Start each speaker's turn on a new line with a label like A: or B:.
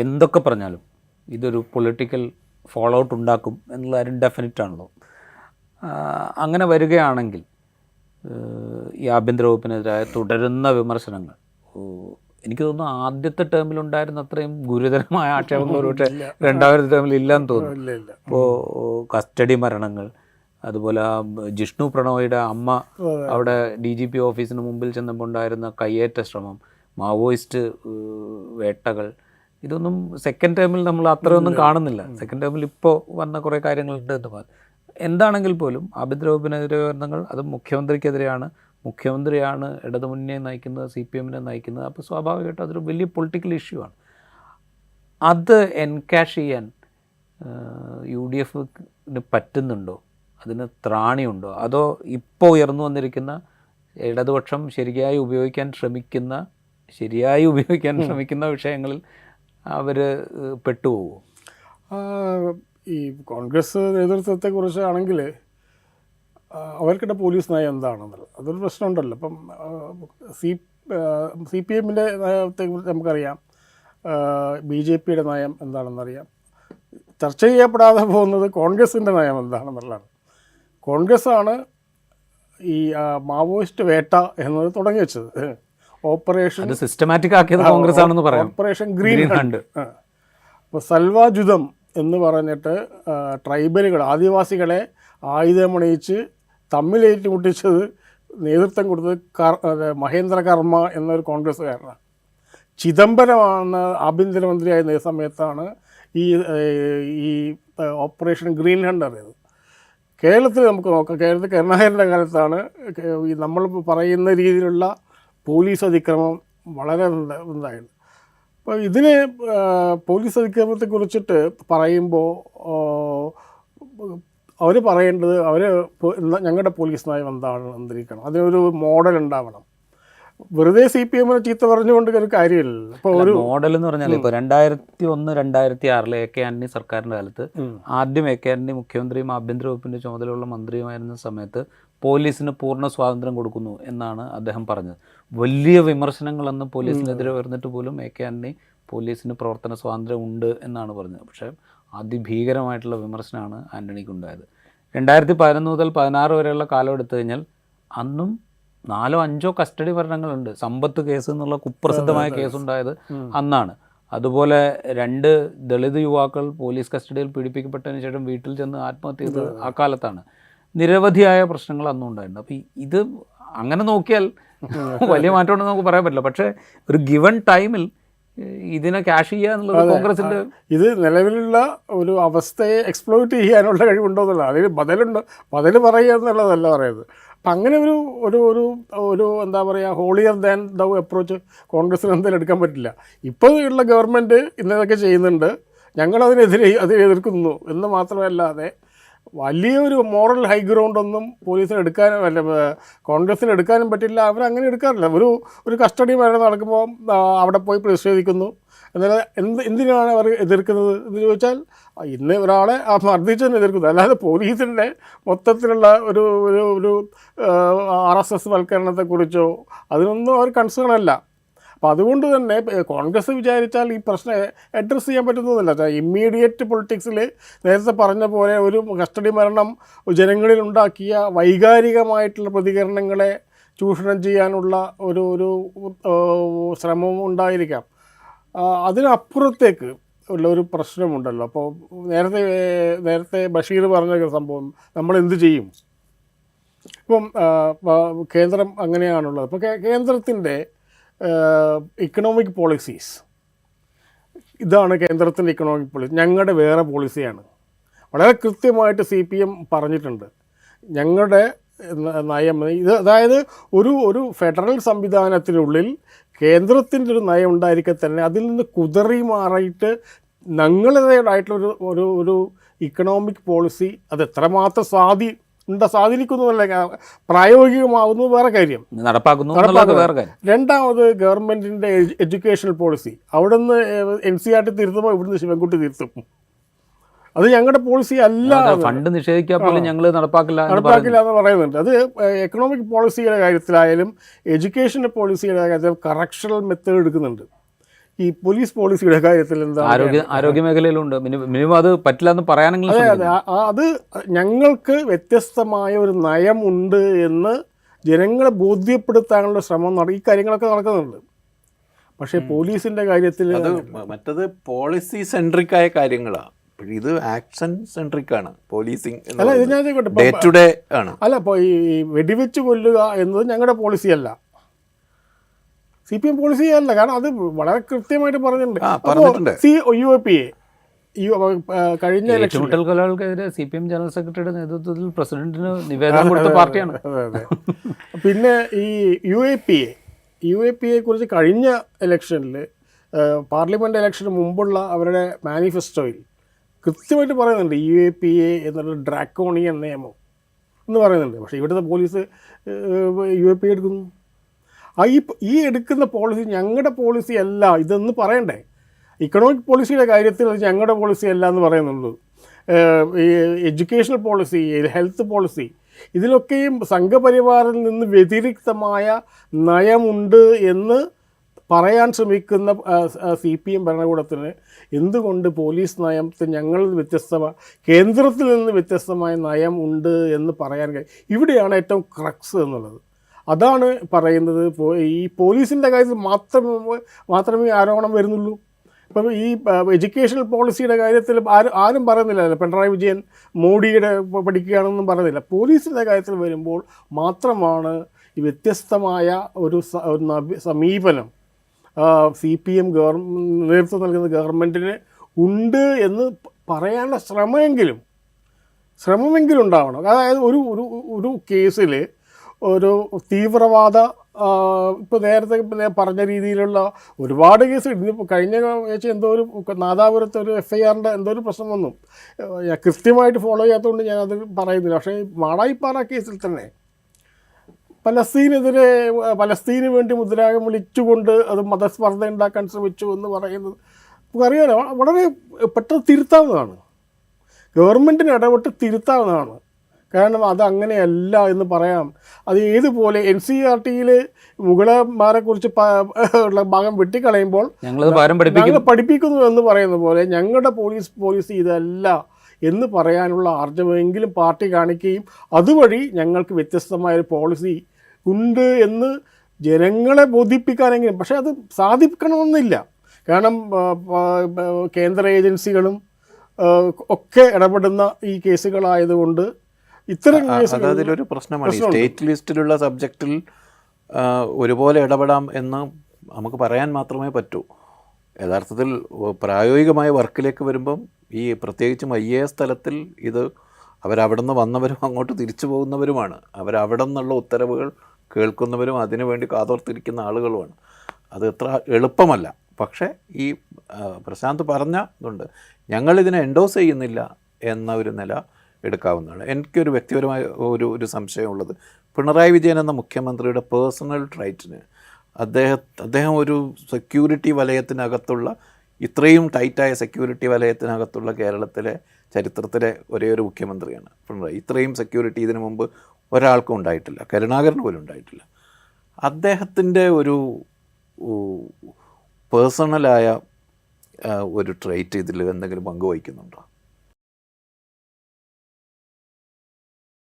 A: എന്തൊക്കെ പറഞ്ഞാലും ഇതൊരു പൊളിറ്റിക്കൽ ഫോളോ ഔട്ട് ഉണ്ടാക്കും എന്നുള്ള കാര്യം ഡെഫിനറ്റ് ആണല്ലോ. അങ്ങനെ വരികയാണെങ്കിൽ ഈ ആഭ്യന്തര വകുപ്പിനെതിരായ തുടരുന്ന വിമർശനങ്ങൾ, എനിക്ക് തോന്നുന്നു ആദ്യത്തെ ടേമിലുണ്ടായിരുന്ന അത്രയും ഗുരുതരമായ ആക്ഷേപങ്ങൾ ഒരുപക്ഷെ രണ്ടാമത്തെ ടേമിൽ ഇല്ലയെന്ന് തോന്നുന്നു. ഇപ്പോൾ കസ്റ്റഡി മരണങ്ങൾ, അതുപോലെ ജിഷ്ണു പ്രണോയിയുടെ അമ്മ അവിടെ DGP ഓഫീസിന് മുമ്പിൽ ചെന്നപ്പോൾ ഉണ്ടായിരുന്ന കയ്യേറ്റ ശ്രമം, മാവോയിസ്റ്റ് വേട്ടകൾ, ഇതൊന്നും സെക്കൻഡ് ടേമിൽ നമ്മൾ അത്രയൊന്നും കാണുന്നില്ല. സെക്കൻഡ് ടേമിൽ ഇപ്പോൾ വന്ന കുറേ കാര്യങ്ങളുണ്ട് എന്ന് പറഞ്ഞു. എന്താണെങ്കിൽ പോലും ആഭ്യന്തര വകുപ്പിനെതിരെ വരുന്നങ്ങൾ അത് മുഖ്യമന്ത്രിക്കെതിരെയാണ്. മുഖ്യമന്ത്രിയാണ് ഇടതുമുന്നണിയെ നയിക്കുന്നത്, CPM-നെ നയിക്കുന്നത്. അപ്പോൾ സ്വാഭാവികമായിട്ടും അതൊരു വലിയ പൊളിറ്റിക്കൽ ഇഷ്യൂ ആണ്. അത് എൻകാഷ് ചെയ്യാൻ UDF-ന് പറ്റുന്നുണ്ടോ? അതിന് ത്രാണിയുണ്ടോ? അതോ ഇപ്പോൾ ഉയർന്നു വന്നിരിക്കുന്ന ഇടതുപക്ഷം ശരിയായി ഉപയോഗിക്കാൻ ശ്രമിക്കുന്ന വിഷയങ്ങളിൽ അവർ പെട്ടുപോകുമോ?
B: ഈ കോൺഗ്രസ് നേതൃത്വത്തെക്കുറിച്ചാണെങ്കിൽ അവർക്കിടെ പോലീസ് നയം എന്താണെന്നുള്ളത് അതൊരു പ്രശ്നമുണ്ടല്ലോ. അപ്പം CPM-ൻ്റെ നയത്തെക്കുറിച്ച് നമുക്കറിയാം, BJP-യുടെ നയം എന്താണെന്നറിയാം. ചർച്ച ചെയ്യപ്പെടാതെ പോകുന്നത് കോൺഗ്രസിൻ്റെ നയം എന്താണെന്നുള്ളതാണ്. കോൺഗ്രസ്സാണ് ഈ മാവോയിസ്റ്റ് വേട്ട എന്നത് തുടങ്ങി വെച്ചത്. ഓപ്പറേഷൻ
A: സിസ്റ്റമാറ്റിക് ആക്കിയത് കോൺഗ്രസ് ആണെന്ന് പറയാം.
B: Operation green hunt. അപ്പോൾ സൽവാജുദം എന്ന് പറഞ്ഞിട്ട് ട്രൈബലുകൾ, ആദിവാസികളെ ആയുധമണിയിച്ച് തമ്മിലേറ്റുമുട്ടിച്ചത് നേതൃത്വം കൊടുത്തത് മഹേന്ദ്ര കർമ്മ എന്നൊരു കോൺഗ്രസ്സുകാരനാണ്. ചിദംബരമാണ് ആഭ്യന്തരമന്ത്രിയായ സമയത്താണ് ഈ ഓപ്പറേഷൻ ഗ്രീൻ ഹണ്ട് അറിയത്. കേരളത്തിൽ നമുക്ക് നോക്കാം. കേരളത്തിൽ കരുണാകരൻ്റെ കാലത്താണ് ഈ നമ്മൾ പറയുന്ന രീതിയിലുള്ള പോലീസ് അതിക്രമം വളരെ ഉണ്ടായത്. അപ്പോൾ ഇതിന് പോലീസ് അതിക്രമത്തെക്കുറിച്ചിട്ട് പറയുമ്പോൾ അവർ പറയേണ്ടത് ഞങ്ങളുടെ പോലീസ് നയം എന്താണ് എന്തിരിക്കണം, അതിനൊരു മോഡൽ ഉണ്ടാവണം. വെറുതെ CPM-നെ ചീത്ത പറഞ്ഞുകൊണ്ട് ഒരു കാര്യമില്ലല്ലോ. ഇപ്പോൾ ഒരു
A: മോഡൽ എന്ന് പറഞ്ഞാൽ ഇപ്പോൾ 2001-2006 AK ആന്റണി സർക്കാരിൻ്റെ കാലത്ത് ആദ്യം AK ആന്റണി മുഖ്യമന്ത്രിയും ആഭ്യന്തര വകുപ്പിൻ്റെ ചുമതലയുള്ള മന്ത്രിയുമായിരുന്ന സമയത്ത് പോലീസിന് പൂർണ്ണ സ്വാതന്ത്ര്യം കൊടുക്കുന്നു എന്നാണ് അദ്ദേഹം പറഞ്ഞത്. വലിയ വിമർശനങ്ങളെന്ന് പോലീസിനെതിരെ വരുന്നിട്ട് പോലും AK ആന്റണി പോലീസിന് പ്രവർത്തന സ്വാതന്ത്ര്യം ഉണ്ട് എന്നാണ് പറഞ്ഞത്. പക്ഷേ അതിഭീകരമായിട്ടുള്ള വിമർശനമാണ് ആന്റണിക്കുണ്ടായത്. 2011 മുതൽ 2016 വരെയുള്ള കാലം എടുത്തു കഴിഞ്ഞാൽ അന്നും 4-5 കസ്റ്റഡി മരണങ്ങളുണ്ട്. സമ്പത്ത് കേസ് എന്നുള്ള കുപ്രസിദ്ധമായ കേസുണ്ടായത് അന്നാണ്. അതുപോലെ 2 ദളിത് യുവാക്കൾ പോലീസ് കസ്റ്റഡിയിൽ പീഡിപ്പിക്കപ്പെട്ടതിന് ശേഷം വീട്ടിൽ ചെന്ന് ആത്മഹത്യ ചെയ്തത് ആ കാലത്താണ്. നിരവധിയായ പ്രശ്നങ്ങൾ അന്നും ഉണ്ടായിട്ടുണ്ട്. അപ്പോൾ ഇത് അങ്ങനെ നോക്കിയാൽ വലിയ മാറ്റമുണ്ടെന്ന് നമുക്ക് പറയാൻ പറ്റില്ല. പക്ഷേ ഒരു ഗിവൺ ടൈമിൽ ഇതിനെ ക്യാഷ് ചെയ്യുക എന്നുള്ളത് കോൺഗ്രസിൻ്റെ, ഇത്
B: നിലവിലുള്ള ഒരു അവസ്ഥയെ എക്സ്പ്ലോയിറ്റ് ചെയ്യാനുള്ള കഴിവുണ്ടോ എന്നുള്ളത്, അതിന് ബദൽ പറയുക എന്നുള്ളതല്ല പറയുന്നത്. അപ്പം അങ്ങനെ ഒരു എന്താ പറയുക, ഹോളിയർ ദാൻ ദൗ അപ്രോച്ച് കോൺഗ്രസ്സിന് എന്തായാലും എടുക്കാൻ പറ്റില്ല. ഇപ്പോൾ ഉള്ള ഗവൺമെൻറ് ഇന്നതൊക്കെ ചെയ്യുന്നുണ്ട്, അതിനെ എതിർക്കുന്നു എന്ന് മാത്രമല്ലാതെ വലിയൊരു മോറൽ ഹൈ ഗ്രൗണ്ടൊന്നും പോലീസിന് എടുക്കാനും കോൺഗ്രസ്സിന് എടുക്കാനും പറ്റില്ല. അവരങ്ങനെ എടുക്കാറില്ല. ഒരു കസ്റ്റഡി മരണം നടക്കുമ്പോൾ അവിടെ പോയി പ്രതിഷേധിക്കുന്നു. എന്നാൽ എന്തിനാണ് അവർ എതിർക്കുന്നത് എന്ന് ചോദിച്ചാൽ, ഇന്ന് ഒരാളെ മർദ്ദിച്ചതിന് എതിർക്കുന്നത്, അല്ലാതെ പോലീസിൻ്റെ മൊത്തത്തിലുള്ള ഒരു RSS വൽക്കരണത്തെക്കുറിച്ചോ അതിനൊന്നും അവർ കൺസേൺ അല്ല. അപ്പോൾ അതുകൊണ്ട് തന്നെ കോൺഗ്രസ് വിചാരിച്ചാൽ ഈ പ്രശ്നം അഡ്രസ്സ് ചെയ്യാൻ പറ്റുന്നതല്ല. ഇമ്മീഡിയറ്റ് പൊളിറ്റിക്സിൽ നേരത്തെ പറഞ്ഞ പോലെ ഒരു കസ്റ്റഡി മരണം ജനങ്ങളിൽ ഉണ്ടാക്കിയ വൈകാരികമായിട്ടുള്ള പ്രതികരണങ്ങളെ ചൂഷണം ചെയ്യാനുള്ള ഒരു ശ്രമവും ഉണ്ടായിരിക്കാം. അതിനപ്പുറത്തേക്ക് ഉള്ള ഒരു പ്രശ്നമുണ്ടല്ലോ. അപ്പോൾ നേരത്തെ ബഷീർ പറഞ്ഞ സംഭവം നമ്മൾ എന്ത് ചെയ്യും? ഇപ്പം കേന്ദ്രം അങ്ങനെയാണുള്ളത്. ഇപ്പോൾ കേന്ദ്രത്തിൻ്റെ ഇക്കണോമിക് പോളിസീസ്, ഇതാണ് കേന്ദ്രത്തിൻ്റെ ഇക്കണോമിക് പോളിസി. ഞങ്ങളുടെ വേറെ പോളിസിയാണ്. വളരെ കൃത്യമായിട്ട് CPM പറഞ്ഞിട്ടുണ്ട്. ഞങ്ങളുടെ നയം ഇത്, അതായത് ഒരു ഫെഡറൽ സംവിധാനത്തിനുള്ളിൽ കേന്ദ്രത്തിൻ്റെ ഒരു നയം ഉണ്ടായിരിക്കെ തന്നെ അതിൽ നിന്ന് കുതറി മാറിയിട്ട് ഞങ്ങളുടേതായിട്ടുള്ള ഒരു ഇക്കണോമിക് പോളിസി അത് എത്രമാത്രം സ്വാധീനിക്കുന്നതല്ല, പ്രായോഗികമാകുന്നത് വേറെ കാര്യം,
A: നടപ്പാക്കുന്നു.
B: രണ്ടാമത് ഗവൺമെൻറ്റിൻ്റെ എഡ്യൂക്കേഷണൽ പോളിസി, അവിടെ നിന്ന് NCERT തിരുത്തുമ്പോൾ ഇവിടുന്ന് ശിവൻകുട്ടി തിരുത്തും. അത് ഞങ്ങളുടെ പോളിസി അല്ല,
A: ഫണ്ട് നിഷേധിക്കാൻ പോലും ഞങ്ങൾ നടപ്പാക്കില്ല
B: എന്ന് പറയുന്നുണ്ട്. അത് എക്കണോമിക് പോളിസിയുടെ കാര്യത്തിലായാലും എഡ്യൂക്കേഷൻ്റെ പോളിസിയുടെ കാര്യത്തിൽ കറക്ഷണൽ മെത്തേഡ് എടുക്കുന്നുണ്ട്. ഈ പോലീസ് പോളിസിയുടെ കാര്യത്തിൽ എന്താണ്
A: ആരോഗ്യ മേഖലയിലുണ്ട്. മിനിമം അത് പറ്റില്ല എന്ന് പറയാനെങ്കിലും
B: അതെ അതെ അത് ഞങ്ങൾക്ക് വ്യത്യസ്തമായ ഒരു നയം ഉണ്ട് എന്ന് ജനങ്ങളെ ബോധ്യപ്പെടുത്താനുള്ള ശ്രമം ഈ കാര്യങ്ങളൊക്കെ നടക്കുന്നുണ്ട്. പക്ഷേ പോലീസിൻ്റെ കാര്യത്തിൽ
C: അത് മറ്റത് പോളിസി സെൻട്രിക് ആയ കാര്യങ്ങളാണ്. ഇത് ആക്ഷൻ സെൻട്രിക് ആണ്. പോലീസിങ്
B: അല്ല ഇത് ഞാൻ
C: ഡേ ടു ഡേ ആണ്.
B: അല്ല ഇപ്പോൾ ഈ വെടിവെച്ച് കൊല്ലുക എന്നത് ഞങ്ങളുടെ പോളിസിയല്ല, CPM പോളിസി അല്ല. കാരണം അത് വളരെ കൃത്യമായിട്ട് പറഞ്ഞിട്ടുണ്ട്. UAPA കഴിഞ്ഞ
A: ഏറ്റുമുട്ടൽ കൊലകൾക്കെതിരെ CPM ജനറൽ സെക്രട്ടറിയുടെ നേതൃത്വത്തിൽ പ്രസിഡന്റിന് നിവേദനം കൊടുത്ത പാർട്ടിയാണ്.
B: പിന്നെ ഈ UAPA കുറിച്ച് കഴിഞ്ഞ ഇലക്ഷനിൽ പാർലമെൻറ്റ് ഇലക്ഷന് മുമ്പുള്ള അവരുടെ മാനിഫെസ്റ്റോയിൽ കൃത്യമായിട്ട് പറയുന്നുണ്ട് UAPA എന്നുള്ള ഡ്രാക്കോണിയൻ നിയമം എന്ന് പറയുന്നുണ്ട്. പക്ഷേ ഇവിടുത്തെ പോലീസ് UAPA എടുക്കുന്നു. ഈ എടുക്കുന്ന പോളിസി ഞങ്ങളുടെ പോളിസി അല്ല ഇതെന്ന് പറയണ്ടേ. ഇക്കണോമിക് പോളിസിയുടെ കാര്യത്തിൽ അത് ഞങ്ങളുടെ പോളിസി അല്ല എന്ന് പറയുന്നുള്ളൂ. ഈ എഡ്യൂക്കേഷണൽ പോളിസി, ഹെൽത്ത് പോളിസി, ഇതിലൊക്കെയും സംഘപരിവാറിൽ നിന്ന് വ്യതിരിക്തമായ നയമുണ്ട് എന്ന് പറയാൻ ശ്രമിക്കുന്ന CPM ഭരണകൂടത്തിന് എന്തുകൊണ്ട് പോലീസ് നയത്തിൽ ഞങ്ങൾ കേന്ദ്രത്തിൽ നിന്ന് വ്യത്യസ്തമായ നയം ഉണ്ട് എന്ന് പറയാൻ കഴിയും? ഇവിടെയാണ് ഏറ്റവും ക്രക്സ് എന്നുള്ളത്. അതാണ് പറയുന്നത്. ഈ പോലീസിൻ്റെ കാര്യത്തിൽ മാത്രമേ ആരോപണം വരുന്നുള്ളൂ. ഇപ്പം ഈ എഡ്യൂക്കേഷണൽ പോളിസിയുടെ കാര്യത്തിൽ ആരും പറയുന്നില്ല, പിണറായി വിജയൻ മോഡിയുടെ പഠിക്കുകയാണെന്നും പറയുന്നില്ല. പോലീസിൻ്റെ കാര്യത്തിൽ വരുമ്പോൾ മാത്രമാണ് ഈ വ്യത്യസ്തമായ ഒരു സമീപനം CPM നേതൃത്വം നൽകുന്ന ഗവൺമെൻറ്റിന് ഉണ്ട് എന്ന് പറയാനുള്ള ശ്രമമെങ്കിലും ഉണ്ടാവണം. അതായത് ഒരു കേസിൽ ഒരു തീവ്രവാദ ഇപ്പോൾ നേരത്തെ പറഞ്ഞ രീതിയിലുള്ള ഒരുപാട് കേസ് ഇന്നിപ്പോൾ കഴിഞ്ഞ ആഴ്ച എന്തോ ഒരു നാദാപുരത്ത് ഒരു FIRൻ്റെ എന്തോ ഒരു പ്രശ്നം വന്നു. ഞാൻ കൃത്യമായിട്ട് ഫോളോ ചെയ്യാത്തതുകൊണ്ട് ഞാനത് പറയുന്നില്ല. പക്ഷേ മാടായിപ്പാറ കേസിൽ തന്നെ പലസ്തീന് വേണ്ടി മുദ്രാവാക്യം വിളിച്ചുകൊണ്ട് അത് മതസ്പർദ്ധ ഉണ്ടാക്കാൻ ശ്രമിച്ചു എന്ന് പറയുന്നത് നമുക്കറിയാലോ, വളരെ പെട്ടെന്ന് തിരുത്താവുന്നതാണ്. ഗവൺമെൻറ്റിന് ഇടപെട്ട് തിരുത്താവുന്നതാണ്. കാരണം അത് അങ്ങനെയല്ല എന്ന് പറയാം. അത് ഏതുപോലെ NCERTയിൽ മുഗളന്മാരെക്കുറിച്ച് ഉള്ള ഭാഗം വെട്ടിക്കളയുമ്പോൾ ഞങ്ങൾ പഠിപ്പിക്കുന്നു എന്ന് പറയുന്ന പോലെ ഞങ്ങളുടെ പോളിസി ഇതല്ല എന്ന് പറയാനുള്ള ആർജവമെങ്കിലും പാർട്ടി കാണിക്കുകയും അതുവഴി ഞങ്ങൾക്ക് വ്യത്യസ്തമായൊരു പോളിസി ഉണ്ട് എന്ന് ജനങ്ങളെ ബോധിപ്പിക്കാനെങ്കിലും. പക്ഷേ അത് സാധിക്കണമെന്നില്ല. കാരണം കേന്ദ്ര ഏജൻസികളും ഒക്കെ ഇടപെടുന്ന ഈ കേസുകളായതുകൊണ്ട് ഇത്തരം
C: അതിലൊരു പ്രശ്നമാണ്. ഈ സ്റ്റേറ്റ് ലിസ്റ്റിലുള്ള സബ്ജക്റ്റിൽ ഒരുപോലെ ഇടപെടാം എന്ന് നമുക്ക് പറയാൻ മാത്രമേ പറ്റൂ. യഥാർത്ഥത്തിൽ പ്രായോഗികമായ വർക്കിലേക്ക് വരുമ്പം ഈ പ്രത്യേകിച്ചും IAS തലത്തിൽ ഇത് അവരവിടെ നിന്ന് വന്നവരും അങ്ങോട്ട് തിരിച്ചു പോകുന്നവരുമാണ്. അവരവിടെ നിന്നുള്ള ഉത്തരവുകൾ കേൾക്കുന്നവരും അതിനുവേണ്ടി കാതോർത്തിരിക്കുന്ന ആളുകളുമാണ്. അത് എത്ര എളുപ്പമല്ല. പക്ഷേ ഈ പ്രശാന്ത് പറഞ്ഞ ഇതുണ്ട്, ഞങ്ങളിതിനെ എൻഡോസ് ചെയ്യുന്നില്ല എന്ന ഒരു നില എടുക്കാവുന്നതാണ്. എനിക്കൊരു വ്യക്തിപരമായ ഒരു സംശയമുള്ളത്, പിണറായി വിജയൻ എന്ന മുഖ്യമന്ത്രിയുടെ പേഴ്സണൽ ട്രൈറ്റിന് അദ്ദേഹം ഒരു സെക്യൂരിറ്റി വലയത്തിനകത്തുള്ള, ഇത്രയും ടൈറ്റായ സെക്യൂരിറ്റി വലയത്തിനകത്തുള്ള കേരളത്തിലെ ചരിത്രത്തിലെ ഒരേ ഒരു മുഖ്യമന്ത്രിയാണ് പിണറായി. ഇത്രയും സെക്യൂരിറ്റി ഇതിനു മുമ്പ് ഒരാൾക്കും ഉണ്ടായിട്ടില്ല, കരുണാകരന് പോലും ഉണ്ടായിട്ടില്ല. അദ്ദേഹത്തിൻ്റെ ഒരു പേഴ്സണലായ ഒരു ട്രൈറ്റ് ഇതിൽ എന്തെങ്കിലും പങ്കുവഹിക്കുന്നുണ്ടോ?